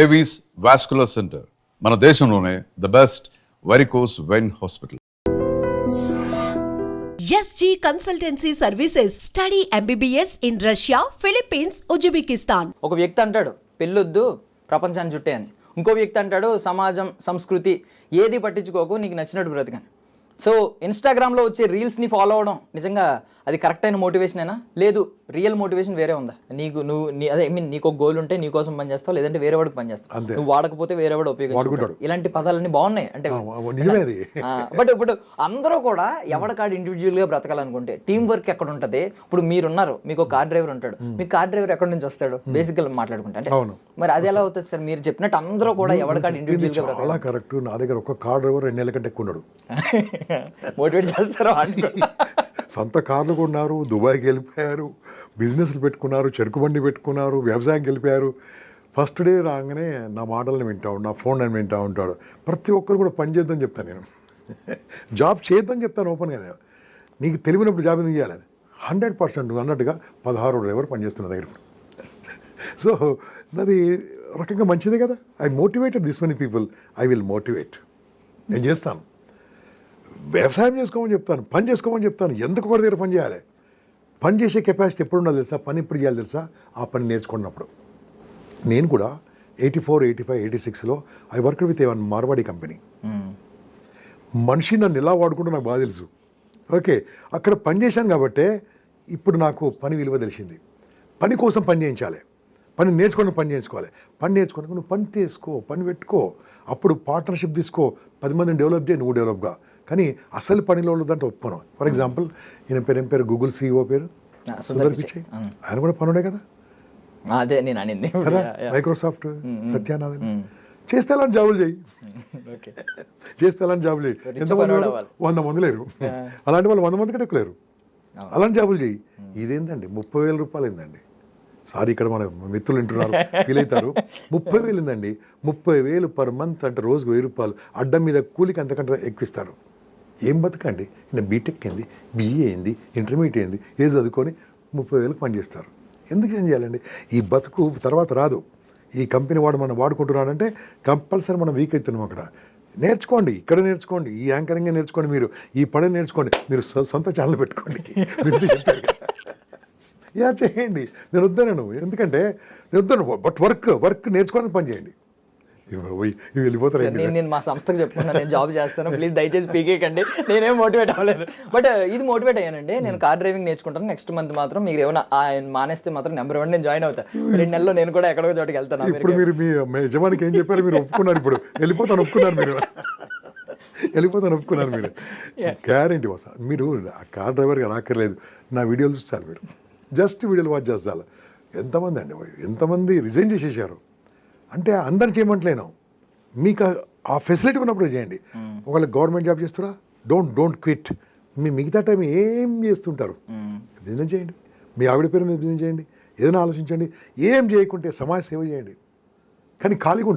Avis vascular centre మన దేశంలోనే the best varicose vein hospital. SG Consultancy Services. Study MBBS in Russia, Philippines, Uzbekistan. ఒక వ్యక్తి అంటాడు పెళ్ళొద్దు ప్రపంచాన్ని చుట్టే అని, ఇంకో వ్యక్తి అంటాడు సమాజం సంస్కృతి ఏది పట్టించుకోకు నీకు నచ్చినట్టు బ్రతకని. సో ఇన్స్టాగ్రామ్లో వచ్చే రీల్స్ని ఫాలో అవడం నిజంగా అది కరెక్ట్ అయిన మోటివేషనేనా, లేదు రియల్ మోటివేషన్ వేరే ఉందా? నువ్వు అదే ఐ మీన్ నీకు ఒక గోల్ ఉంటే నీ కోసం పనిచేస్తావు, లేదంటే వేరే వాడికి పనిచేస్తావు, నువ్వు వాడకపోతే వేరే వాడు ఉపయోగించుకుంటాడు. ఇలాంటి పదాలన్నీ బాగున్నాయి అంటే బట్ ఇప్పుడు అందరూ కూడా ఎవరికాడు ఇండివిజువల్గా బ్రతకాలనుకుంటే టీం వర్క్ ఎక్కడ ఉంటుంది? ఇప్పుడు మీరున్నారు, మీకు ఒక కార్ డ్రైవర్ ఉంటాడు, మీకు కార్ డ్రైవర్ ఎక్కడి నుంచి వస్తాడు బేసిక్గా మాట్లాడుకుంటే అంటే మరి అది ఎలా అవుతుంది సార్? మీరు చెప్పినట్టు అందరూ కూడా ఎవరికాడు ఇండివిజువల్గా బ్రతకాలి. అలా కరెక్ట్. నా దగ్గర ఒక కార్ డ్రైవర్ 2 నెలల కంటే ఎక్కువ ఉన్నాడు. మోటివేట్ చేస్తారు. సొంత కార్లు కొన్నారు, దుబాయ్కి వెళ్ళిపోయారు, బిజినెస్లు పెట్టుకున్నారు, చెరుకు బండి పెట్టుకున్నారు, వ్యవసాయంకి వెళ్ళిపోయారు. ఫస్ట్ డే రాగానే నా మాటలను వింటా ఉంటాడు, నా ఫోన్ అని వింటూ ఉంటాడు. ప్రతి ఒక్కరు కూడా పని చేద్దాం చెప్తాను నేను, జాబ్ చేద్దాం చెప్తాను ఓపెన్గా. నేను నీకు తెలివినప్పుడు జాబ్ ఎందుకు చేయాలని 100% అన్నట్టుగా 16 డ్రైవర్ పనిచేస్తున్న దగ్గర. సో అది రకంగా మంచిదే కదా. I motivated this many people, I will motivate. నేను చేస్తాను. వ్యవసాయం చేసుకోమని చెప్తాను, పని చేసుకోమని చెప్తాను. ఎందుకు ఒకటి దగ్గర పని చేయాలి? పని చేసే కెపాసిటీ ఎప్పుడు ఉండాలి తెలుసా? పని ఎప్పుడు చేయాలి తెలుసా? ఆ పని నేర్చుకున్నప్పుడు. నేను కూడా 84, 85, 86లో I work with a Marwari company. మనిషి నన్ను ఎలా వాడుకుంటూ నాకు బాగా తెలుసు. ఓకే, అక్కడ పని చేశాను కాబట్టే ఇప్పుడు నాకు పని విలువ తెలిసింది. పని కోసం పని చేయించాలి, పని నేర్చుకొని పని చేయించుకోవాలి. పని నేర్చుకొని నువ్వు పని తీసుకో, పని పెట్టుకో, అప్పుడు పార్ట్నర్షిప్ తీసుకో, 10 మందిని డెవలప్ చేయి, నువ్వు డెవలప్గా. కానీ అసలు పనిలో ఉన్నదంటే ఒప్పుకోను. ఫర్ ఎగ్జాంపుల్ ఈయన పేరు ఏం పేరు, గూగుల్ CEO పేరు సుందర్ పిచాయ్. ఆయన కూడా పనుడే కదా. అదే నేను అనింది కదా. మైక్రోసాఫ్ట్ సత్యానాథన్. చేస్తే అలాంటి జాబులు చేయి, చేస్తే అలాంటి జాబులు చేయి. ఎంతమంది 100 మంది లేరు, అలాంటి వాళ్ళు 100 మంది కంటే ఎక్కువ లేరు. అలాంటి జాబులు చేయి. ఇదేందండి 30,000 రూపాయలు ఏందండి? సారీ, ఇక్కడ మన మిత్రులు వింటున్నారు, ఫీల్ అవుతారు. 30,000 ఏందండి? 30,000 పర్ మంత్ అంటే రోజుకు 1,000 రూపాయలు. అడ్డం మీద కూలికి అంతకంటే ఎక్కువిస్తారు. ఏం బతకండి? నేను బీటెక్ అయింది, BE అయింది, ఇంటర్మీడియట్ అయింది, ఏది చదువుకొని 30,000 పనిచేస్తారు. ఎందుకు ఏం చేయాలండి? ఈ బతుకు తర్వాత రాదు. ఈ కంపెనీ వాడు మనం వాడుకుంటున్నాడంటే కంపల్సరీ మనం వీక్ అవుతున్నాం. అక్కడ నేర్చుకోండి, ఇక్కడ నేర్చుకోండి, ఈ యాంకరింగ్ నేర్చుకోండి, మీరు ఈ పని నేర్చుకోండి, మీరు సొంత ఛానల్ పెట్టుకోండి. మీరు చెప్పారు యా చేయండి, నేను వద్దాను. ఎందుకంటే నేను వద్దాను. బట్ వర్క్ నేర్చుకోవడానికి పని చేయండి. వెళ్ళిపోతారు. నేను మా సంస్థకు చెప్పుకున్నాను, నేను జాబ్ చేస్తాను, ప్లీజ్ దయచేసి పీకేకండి. నేనేం మోటివేట్ అవ్వలేదు, బట్ ఇది మోటివేట్ అయ్యానండి. నేను కార్ డ్రైవింగ్ నేర్చుకుంటాను. నెక్స్ట్ మంత్ మాత్రం మీరు ఏమైనా మానేస్తే మాత్రం నెంబర్ 1 నేను జాయిన్ అవుతాను. 2 నెలల్లో నేను కూడా ఎక్కడో చోటుకి వెళ్తాను. ఇప్పుడు మీరు మీ యజమానికి ఏం చెప్పారు? మీరు ఒప్పుకున్నారు. ఇప్పుడు వెళ్ళిపోతాను ఒప్పుకున్నారు. మీరు ఒప్పుకున్నారు. మీరు గ్యారెంటీ వస్తా. మీరు కార్ డ్రైవర్గా రాక్కర్లేదు, నా వీడియోలు చూస్తారు. మీరు జస్ట్ వీడియోలు వాచ్ చేస్తారు. ఎంతమంది అండి, ఎంతమంది రిజైన్ చేసేసారు అంటే అందరు చేయమంటలేను. మీకు ఆ ఫెసిలిటీ ఉన్నప్పుడు చేయండి. ఒకవేళ గవర్నమెంట్ జాబ్ చేస్తారా, డోంట్ క్విట్. మీ మిగతా టైం ఏం చేస్తుంటారు? బిజినెస్ చేయండి, మీ ఆవిడ పేరు మీద బిజినెస్ చేయండి, ఏదైనా ఆలోచించండి. ఏం చేయకుంటే సమాజ సేవ చేయండి. కానీ ఖాళీగా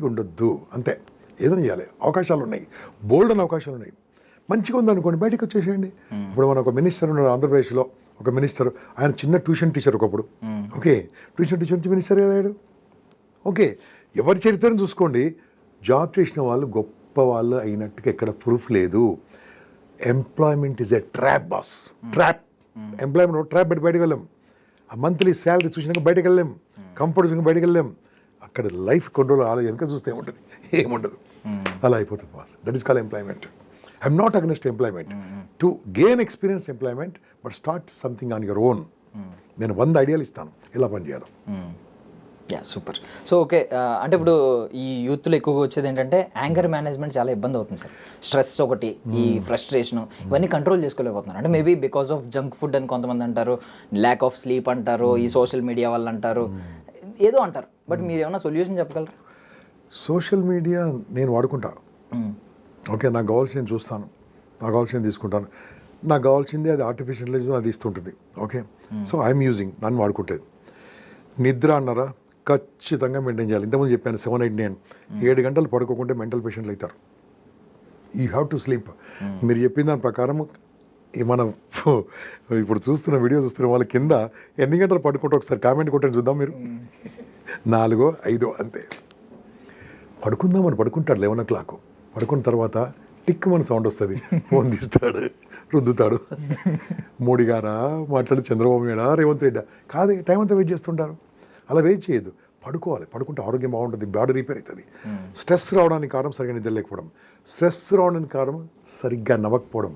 ఉండొద్దు అంతే. ఏదైనా చేయాలి. అవకాశాలు ఉన్నాయి, బోల్డ్ అని అవకాశాలు ఉన్నాయి. మంచిగా ఉందనుకోండి బయటకు వచ్చేసేయండి. ఇప్పుడు మన ఒక మినిస్టర్ ఉన్నాడు ఆంధ్రప్రదేశ్లో, ఒక మినిస్టర్. ఆయన చిన్న ట్యూషన్ టీచర్ ఒకప్పుడు. ఓకే, ట్యూషన్ టీచర్ నుంచి మినిస్టర్ అయ్యాడు. ఓకే, ఎవరి చరిత్రను చూసుకోండి. జాబ్ చేసిన వాళ్ళు గొప్ప వాళ్ళు అయినట్టుగా ఎక్కడ ప్రూఫ్ లేదు. Employment is a trap boss. Trap employment trap పెట్టి బయటకు వెళ్ళాం. ఆ మంత్లీ శాలరీ చూసినాక బయటకు వెళ్ళాం, కంఫర్ట్ చూసినాక బయటకు వెళ్ళాం. అక్కడ లైఫ్ కంట్రోల్ వెనక చూస్తే ఏముంటుంది? ఏముండదు. అలా అయిపోతుంది boss. That is called employment. I'm not against employment. To gain experience employment, but start something on your own. నేను 100 ఐడియాలు ఇస్తాను ఎలా పని చేయాలో. Yeah super. సో ఓకే, అంటే ఇప్పుడు ఈ యూత్లో ఎక్కువగా వచ్చేది ఏంటంటే యాంగర్ మేనేజ్మెంట్ చాలా ఇబ్బంది అవుతుంది సార్. స్ట్రెస్ ఒకటి, ఈ ఫ్రస్ట్రేషన్, ఇవన్నీ కంట్రోల్ చేసుకోలేకపోతున్నారు. అంటే maybe because of junk food అని కొంతమంది అంటారు, ల్యాక్ ఆఫ్ స్లీప్ అంటారు, ఈ సోషల్ మీడియా వల్ల అంటారు, ఏదో అంటారు. బట్ మీరు ఏమైనా సొల్యూషన్ చెప్పగలరా? సోషల్ మీడియా నేను వాడుకుంటా. ఓకే, నాకు కావాల్సింది చూస్తాను, నాకు కావాల్సింది తీసుకుంటాను. నాకు కావాల్సింది అది ఆర్టిఫిషియల్ ఇంటెలిజెన్స్ అది ఇస్తుంటుంది. ఓకే, సో ఐఎమ్ యూజింగ్, నన్ను వాడుకుంటేది. నిద్ర అన్నారా, ఖచ్చితంగా మెయింటైన్ చేయాలి. ఇంతకుముందు చెప్పాను 7, 8, 9, 7 గంటలు పడుకోకుంటే మెంటల్ పేషెంట్లు అవుతారు. You have to sleep. మీరు చెప్పిన దాని ప్రకారం మనం ఇప్పుడు చూస్తున్న వీడియో చూస్తున్న వాళ్ళ కింద ఎన్ని గంటలు పడుకుంటే ఒకసారి కామెంట్ కొట్టండి చూద్దాం. మీరు 4, 5 అంతే. పడుకుందామని పడుకుంటాడు 11 పడుకున్న తర్వాత టిక్ మన సౌండ్ వస్తుంది, ఫోన్ తీస్తాడు, రుద్దుతాడు. మోడీ గారా మాట్లాడి, చంద్రబాబు నాయుడా, రేవంత్ రెడ్డా కాదే, టైం అంతా వెయిట్ చేస్తుంటారు. అలా వెయిట్ చేయొద్దు, పడుకోవాలి. పడుకుంటే ఆరోగ్యం బాగుంటుంది, బాడీ రిపేర్ అవుతుంది. స్ట్రెస్ రావడానికి కారణం సరిగ్గా నిద్ర లేకపోవడం, స్ట్రెస్ రావడానికి కారణం సరిగ్గా నవ్వకపోవడం.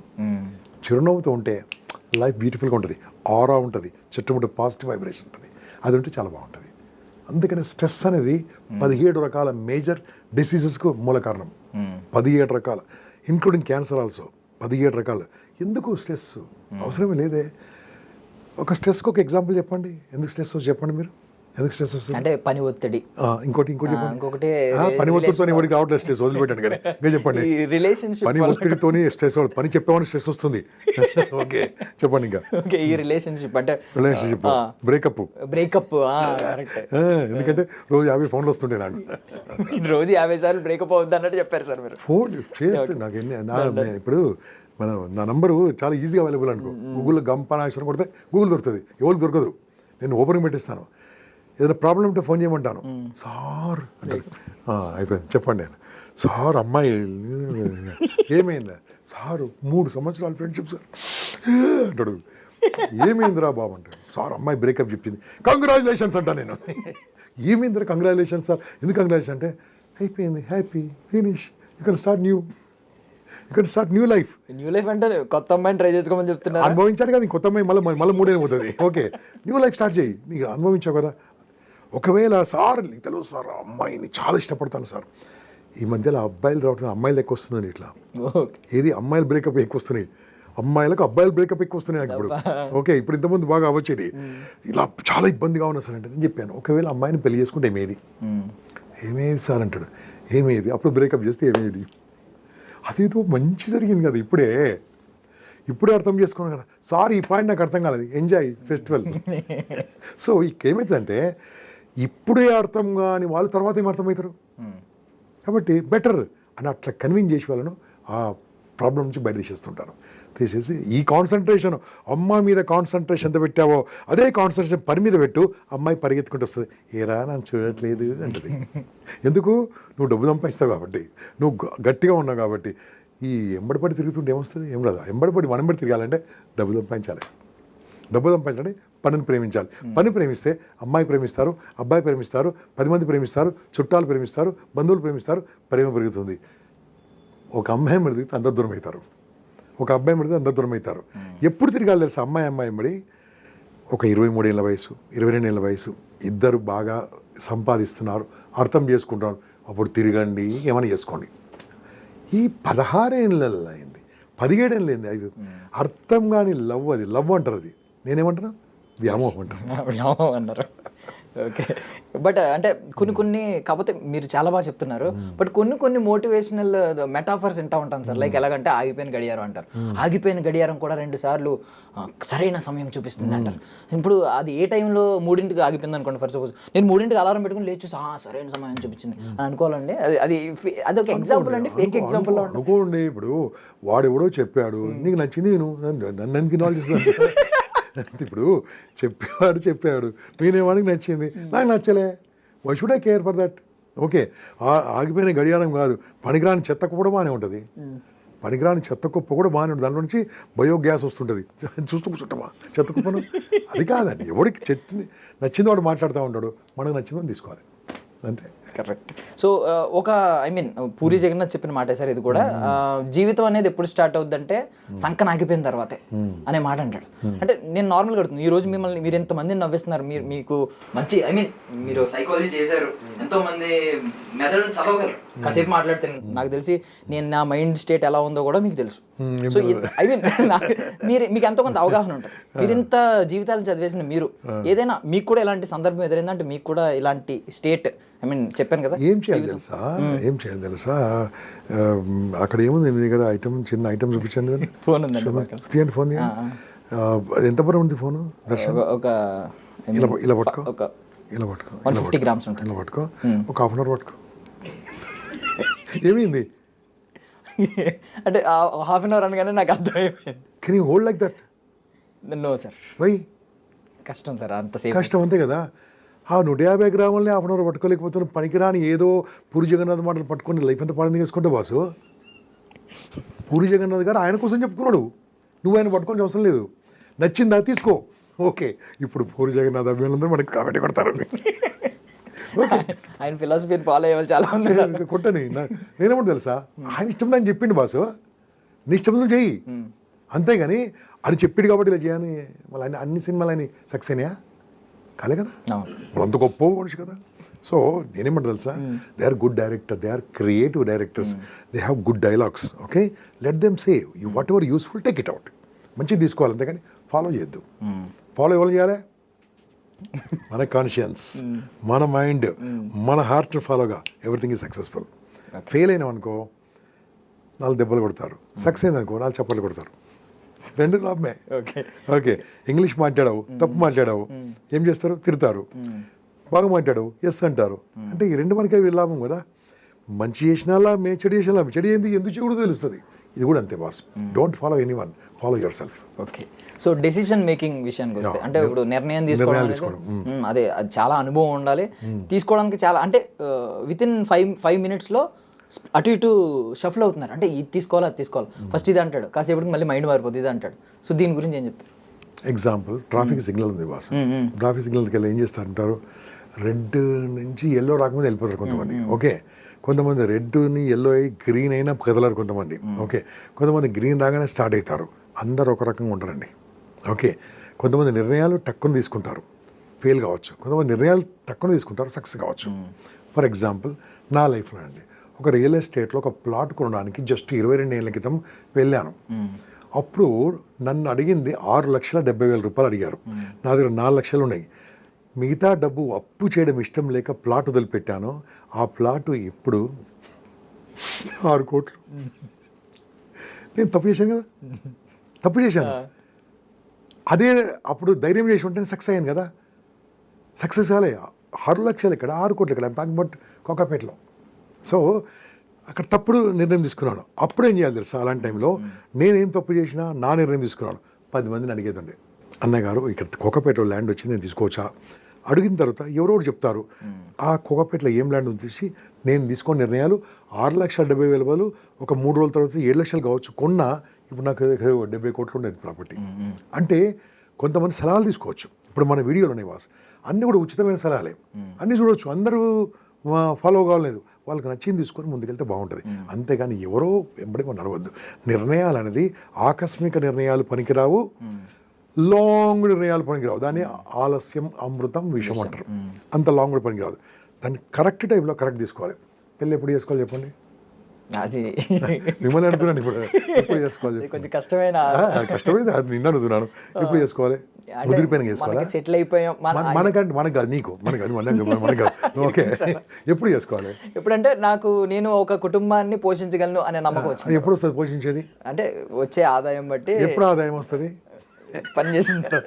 చిరునవ్వుతో ఉంటే లైఫ్ బ్యూటిఫుల్గా ఉంటుంది, ఆరా ఉంటుంది, చుట్టుముట్టు పాజిటివ్ వైబ్రేషన్ ఉంటుంది. అది ఉంటే చాలా బాగుంటుంది. అందుకని స్ట్రెస్ అనేది 17 రకాల మేజర్ డిసీజెస్కు మూల కారణం. 17 రకాల, ఇంక్లూడింగ్ క్యాన్సర్ ఆల్సో. 17 రకాలు. ఎందుకు స్ట్రెస్? అవసరమే లేదే. ఒక స్ట్రెస్కి ఒక ఎగ్జాంపుల్ చెప్పండి. ఎందుకు స్ట్రెస్ వస్తుంది చెప్పండి మీరు. ఎందుకు స్ట్రెస్ వస్తుంది అంటే పని ఒత్తిడి. ఇంకోటి ఇంకొకటి పని ఒత్తిడితో ఎవరికి రావట్లేదు స్ట్రెస్, వదిలిపెట్టండి కానీ మీరు చెప్పండి. రిలేషన్షిప్ పని ఒత్తిడితోని స్ట్రెస్, పని చెప్పేవాడిని స్ట్రెస్ వస్తుంది. ఓకే చెప్పండి. ఇంకా ఓకే, ఈ రిలేషన్షిప్ అంటే రిలేషన్షిప్ బ్రేకప్. ఎందుకంటే రోజు 50 ఫోన్లు వస్తుంటాయి నాకు. రోజు 50 సార్లు బ్రేకప్ అవుద్ది అన్నట్టు చెప్పారు సార్ మీరు. ఫోన్ చేస్తే నాకు ఇప్పుడు నా నంబరు చాలా ఈజీగా అవైలబుల్ అనుకో. గూగుల్లో గంపనాక్షరం కొడితే గూగుల్ దొరుకుతుంది, ఎవరికి దొరకదు. నేను ఓపెనింగ్ పెట్టిస్తాను. ఏదైనా ప్రాబ్లం ఉంటే ఫోన్ చేయమంటాను. సార్ అంటాడు, అయిపోయింది చెప్పండి. నేను సార్ అమ్మాయి ఏమైందా సార్, 3 సంవత్సరాల ఫ్రెండ్షిప్ సార్ అంటాడు. ఏమైందిరా బాబు అంటే, సార్ అమ్మాయి బ్రేకప్ చెప్పింది. కంగ్రాచులేషన్స్ అంటా నేను. ఏమైందిరా కంగ్రాచులేషన్స్ సార్. ఎందుకు కంగ్రాచులేషన్ అంటే, అయిపోయింది, happy, finish, you can start new life. New life అంటే కొత్త అమ్మాయిని ట్రై చేసుకోమని చెప్తున్నారు. అనుభవించాడు కదా, కొత్త అమ్మాయి మళ్ళీ 3 పోతుంది. ఓకే, న్యూ లైఫ్ స్టార్ట్ చేయి. నీకు అనుభవించావు కదా. ఒకవేళ సార్ నీకు తెలుసు సార్, అమ్మాయిని చాలా ఇష్టపడతాను సార్. ఈ మధ్యలో అబ్బాయిలు రావడం అమ్మాయిలు ఎక్కువ వస్తుందని ఇట్లా. ఏది అమ్మాయిలు బ్రేకప్ ఎక్కువ వస్తున్నాయి, అమ్మాయిలకు అబ్బాయిలు బ్రేకప్ ఎక్కువ వస్తున్నాయి నాకు ఇప్పుడు. ఓకే, ఇప్పుడు ఇంతకుముందు బాగా అవ్వచ్చేది. ఇలా చాలా ఇబ్బందిగా ఉన్నా సార్ అంటే నేను చెప్పాను, ఒకవేళ అమ్మాయిని పెళ్లి చేసుకుంటే ఏమేది సార్ అంటాడు. ఏమేది అప్పుడు బ్రేకప్ చేస్తే ఏమేది? అదేదో మంచి జరిగింది కదా ఇప్పుడే అర్థం చేసుకున్నాను కదా సార్. ఈ పాయింట్ నాకు అర్థం కాలేదు. Enjoy festival. సో ఏమవుతుందంటే, ఇప్పుడే అర్థం కాని వాళ్ళు తర్వాత ఏం అర్థమవుతారు. కాబట్టి బెటర్ అని అట్లా కన్విన్స్ చేసి వాళ్ళను ఆ ప్రాబ్లం నుంచి బయట తీసేసి ఈ కాన్సన్ట్రేషన్, అమ్మాయి మీద కాన్సన్ట్రేషన్ ఎంత పెట్టావో అదే కాన్సన్ట్రేషన్ పని మీద పెట్టు. అమ్మాయి పరిగెత్తుకుంటూ వస్తుంది, ఏరా నన్ను చూడట్లేదు అంటది. ఎందుకు? నువ్వు డబ్బు సంపాదిస్తావు కాబట్టి, నువ్వు గట్టిగా ఉన్నావు కాబట్టి. ఈ ఎంబడిపడి తిరుగుతుంటే ఏమొస్తుంది? ఏం రాదు. ఎంబడిపడి మనబడి తిరగాలంటే డబ్బు సంపాదించాలి. డబ్బు సంపాదించాలంటే పనిని ప్రేమించాలి. పని ప్రేమిస్తే అమ్మాయి ప్రేమిస్తారు, అబ్బాయి ప్రేమిస్తారు, 10 మంది ప్రేమిస్తారు, చుట్టాలు ప్రేమిస్తారు, బంధువులు ప్రేమిస్తారు, ప్రేమ పెరుగుతుంది. ఒక అమ్మాయి మడితే అందరు దూరం అవుతారు, ఒక అబ్బాయి మడితే అందరు దూరం అవుతారు. ఎప్పుడు తిరగాలి తెలుసా? అమ్మాయి మడి ఒక 23 ఏళ్ళ వయసు, 22 ఏళ్ళ వయసు, ఇద్దరు బాగా సంపాదిస్తున్నారు, అర్థం చేసుకుంటున్నారు, అప్పుడు తిరగండి, ఏమైనా చేసుకోండి. ఈ 16 ఏళ్ళల్లో అయింది, 17 ఏళ్ళు అయింది, అవి అర్థం కాని లవ్. అది లవ్ అంటారు, అది నేనేమంటున్నా వ్యామోహం అంటారు. ఓకే, బట్ అంటే కొన్ని కాకపోతే మీరు చాలా బాగా చెప్తున్నారు. బట్ కొన్ని మోటివేషనల్ మెటాఫర్స్ వింటా ఉంటాను సార్. లైక్ ఎలాగంటే ఆగిపోయిన గడియారం అంటారు. ఆగిపోయిన గడియారం కూడా 2 సార్లు సరైన సమయం చూపిస్తుంది అంటారు. ఇప్పుడు అది ఏ టైంలో 3ంటికి ఆగిపోయింది అనుకోండి. ఫర్ సపోజ్ నేను 3ంటికి అలారం పెట్టుకుని లేచి సరైన సమయం చూపించింది అని అనుకోవాలండి. అది ఒక ఎగ్జాంపుల్ అండి, ఫేక్ ఎగ్జాంపుల్ అనుకోండి. ఇప్పుడు వాడెవడో చెప్పాడు, నీకు నచ్చింది, నన్ను ఇన్వాల్వ్ చేస్తాను. ఇప్పుడు చెప్పాడు, నేనేవాడికి నచ్చింది, నాకు నచ్చలే. Why should I care for that? Okay, ఆగిపోయిన గడియారం కాదు, పనికిరాని చెత్త కుప్ప కూడా బాగానే ఉంటుంది. పనికిరాని చెత్త కుప్ప కూడా బాగానే ఉంటుంది. దాని నుంచి బయోగ్యాస్ వస్తుంటుంది. చూస్తూ కూర్చుంటామా చెత్త కుప్పను? అది కాదండి. ఎవరికి నచ్చింది వాడు మాట్లాడుతూ ఉంటాడు, మనకు నచ్చిందని తీసుకోవాలి, అంతే. కరెక్ట్. సో ఒక పూరి జగన్నాథ్ చెప్పిన మాట సార్ ఇది కూడా. జీవితం అనేది ఎప్పుడు స్టార్ట్ అవుద్దంటే సంకన ఆగిపోయిన తర్వాతే అనే మాట అంటాడు. అంటే నేను నార్మల్గా అడుగుతున్నాను, ఈ రోజు మిమ్మల్ని మీరు ఎంతమందిని నవ్విస్తున్నారు, మీకు మంచి మీరు సైకాలజీ చేశారు, ఎంతో మంది మెదడుని చదవగలరు. కాసేపు మాట్లాడితే నాకు తెలిసి నేను నా మైండ్ స్టేట్ ఎలా ఉందో కూడా మీకు తెలుసు. సో మీకు ఎంతో కొంత అవగాహన ఉంటుంది. మీరు ఇంత జీవితాలు చదివేసిన మీరు ఏదైనా మీకు కూడా ఇలాంటి సందర్భం ఎదురైందంటే, మీకు కూడా ఇలాంటి స్టేట్ చెప్పాను కదా, ఏం చేయాలి తెలుసా? అక్కడ ఏముంది మీ దగ్గర ఐటమ్, చిన్న ఐటమ్ చూపించండి కదా. ఫోన్ ఉందండి, తీయండి ఫోన్. ఎంత బరువు ఉంది ఫోను దర్శన్? ఒక ఇలా పట్టుకో, ఇలా 150 grams ఉంటుంది. ఇలా పట్టుకో, ఒక హాఫ్ అన్ అవర్ పట్టుకో. ఏమైంది అంటే హాఫ్ అన్ అవర్ అనగానే నాకు అర్థమైపోయింది. Can you hold like that? No sir. Why? కష్టం సార్, అంతసేపు కష్టం, అంతే కదా. ఆ 150 గ్రాములని హాఫ్ అన్ అవర్ పట్టుకోలేకపోతున్నాను, పనికిరాని ఏదో పూరి జగన్నాథ్ మాటలు పట్టుకొని లైఫ్ అంతా పాడింది చేసుకుంటే బాసు. పూరి జగన్నాథ్ గారు ఆయన కోసం చెప్పుకున్నాడు, నువ్వు ఆయన పట్టుకోవాల్సిన అవసరం లేదు. నచ్చిందా తీసుకో, ఓకే. ఇప్పుడు పూరి జగన్నాథ్ అభిమానులందరూ మనకి కామెంట్ కొడతారు. ఆయన ఫిలాసఫీని ఫాలో అయ్యే వాళ్ళు చాలా మంది. కొట్టని నేనేమంటే తెలుసా, ఆయన ఇష్టం అని చెప్పిండు బాసు, నీ ఇష్టం నువ్వు చెయ్యి, అంతేగాని అని చెప్పిండు కాబట్టి ఇలా చేయని మళ్ళీ అన్ని సినిమాలు అని సక్సెస్ అయినాయా? కాలే కదా, అంత గొప్ప మనిషి కదా. సో నేనేమంటే తెలుసా, they are good director, they are creative directors, they have good dialogues. Okay, let them say whatever useful, take it out, మంచిది తీసుకోవాలి, అంతేగాని ఫాలో చేయొద్దు. ఫాలో ఎవరు చేయాలి? మన కాన్షియన్స్, మన మైండ్, మన హార్ట్ ఫాలోగా ఎవ్రీథింగ్ ఈజ్ సక్సెస్ఫుల్. ఫెయిల్ అయినాం అనుకో 4 దెబ్బలు కొడతారు, సక్సెస్ అయింది అనుకో 4 చప్పట్లు కొడతారు, 2 లాభమే. ఓకే, ఇంగ్లీష్ మాట్లాడావు, తప్పు మాట్లాడావు, ఏం చేస్తారు? తిడతారు. బాగా మాట్లాడావు, ఎస్ అంటారు. అంటే ఈ 2 మనకి లాభం కదా. మంచి చేసినా లాభమే, చెడు చేసినా లాభం. చెడు ఏంది, ఎందుకు చేయకూడదు తెలుస్తుంది. ఇది కూడా అంతే boss, don't follow any one, follow your self. Okay, so decision making విషయానికి వస్తే, అంటే ఇప్పుడు నిర్ణయం తీసుకోవడం అనేది, అదే అది చాలా అనుభవం ఉండాలి తీసుకోవడానికి. చాలా అంటే విత్ ఇన్ 5 మినిట్స్లో అటు ఇటు షఫల్ అవుతున్నారు. అంటే ఇది తీసుకోవాలి, అది తీసుకోవాలి, ఫస్ట్ ఇది అంటాడు, కాసేపటికి మళ్ళీ మైండ్ మారిపోతుంది, ఇది అంటాడు. సో దీని గురించి ఏం చెప్తారు? ఎగ్జాంపుల్, ట్రాఫిక్ సిగ్నల్ ఉంది బాస్. ట్రాఫిక్ సిగ్నల్కి వెళ్ళి ఏం చేస్తారంటారు, రెడ్ నుంచి ఎల్లో రాకముందు వెళ్ళిపోతారు కొంతమంది. ఓకే, కొంతమంది రెడ్ని ఎల్లో అయ్యి గ్రీన్ అయినా కదలరు కొంతమంది. ఓకే, కొంతమంది గ్రీన్ రాగానే స్టార్ట్ అవుతారు. అందరు ఒక రకంగా ఉంటారండి. ఓకే, కొంతమంది నిర్ణయాలు టక్కున తీసుకుంటారు, ఫెయిల్ కావచ్చు. కొంతమంది నిర్ణయాలు టక్కున తీసుకుంటారు, సక్సెస్ కావచ్చు. ఫర్ ఎగ్జాంపుల్ నా లైఫ్లో అండి, ఒక రియల్ ఎస్టేట్లో ఒక ప్లాట్ కొనడానికి జస్ట్ 22 ఏళ్ళ క్రితం వెళ్ళాను. అప్పుడు నన్ను అడిగింది 6,70,000 రూపాయలు అడిగారు. నా దగ్గర 4 లక్షలు ఉన్నాయి. మిగతా డబ్బు అప్పు చేయడం ఇష్టం లేక ప్లాట్ వదిలిపెట్టాను. ఆ ప్లాట్ ఇప్పుడు 6 కోట్లు. నేను తప్పు చేశాను కదా, తప్పు చేశాను. అదే అప్పుడు ధైర్యం చేసి ఉంటే సక్సెస్ అయ్యాను కదా. సక్సెస్ కాలే. 6 లక్షలు ఇక్కడ, 6 కోట్లు ఇక్కడ, టాకింగ్ అబౌట్ కోకాపేటలో. సో అక్కడ తప్పుడు నిర్ణయం తీసుకున్నాను. అప్పుడు ఏం చేయాలి తెలుసా, అలాంటి టైంలో నేనేం తప్పు చేసినా నా నిర్ణయం తీసుకున్నాను. 10 మందిని అడిగేదండి, అన్నయ్య గారు ఇక్కడ కోకాపేటలో ల్యాండ్ వచ్చింది, నేను తీసుకోవచ్చా? అడిగిన తర్వాత ఎవరెవరు చెప్తారు, ఆ కోకాపేటలో ఏం ల్యాండ్ ఉంది తీసి నేను తీసుకున్న నిర్ణయాలు 6,70,000 బదులు ఒక 3 రోజుల తర్వాత 7 లక్షలు కావచ్చు. కొన్నా ఇప్పుడు నాకు 70 కోట్లు ఉండేది ప్రాపర్టీ. అంటే కొంతమంది సలహాలు తీసుకోవచ్చు. ఇప్పుడు మన వీడియోలు ఉన్నాయి వాస్, అన్నీ కూడా ఉచితమైన సలహాలే, అన్నీ చూడవచ్చు. అందరూ ఫాలో కావాలేదు, వాళ్ళకి నచ్చింది తీసుకొని ముందుకెళ్తే బాగుంటుంది. అంతేగాని ఎవరో వెంబడి మనం నడవద్దు. నిర్ణయాలు అనేది ఆకస్మిక నిర్ణయాలు పనికిరావు, లాంగ్ నిర్ణయాలు పనికిరావు. దాన్ని ఆలస్యం అమృతం విషం అంటారు. అంత లాంగ్ కూడా పనికిరాదు. దాన్ని కరెక్ట్ టైంలో కరెక్ట్ తీసుకోవాలి. పెళ్ళి ఎప్పుడు చేసుకోవాలి చెప్పండి? అది మిమ్మల్ని అడుగుతున్నాను, ఇప్పుడు ఎప్పుడు చేసుకోవాలి? కొంచెం కష్టమైన కష్టమైంది, అది నిన్న అడుగుతున్నాను. ఎప్పుడు చేసుకోవాలి? ముదిరిపోయిన చేసుకోవాలి. సెటిల్ అయిపోయాం మనకంటే మనకు కాదు, నీకు మనకు కాదు. ఓకే, ఎప్పుడు చేసుకోవాలి? ఎప్పుడంటే నేను ఒక కుటుంబాన్ని పోషించగలను అనే నమ్మకం వచ్చింది. ఎప్పుడు వస్తుంది పోషించేది? అంటే వచ్చే ఆదాయం బట్టి. ఎప్పుడు ఆదాయం వస్తుంది? పని చేసిన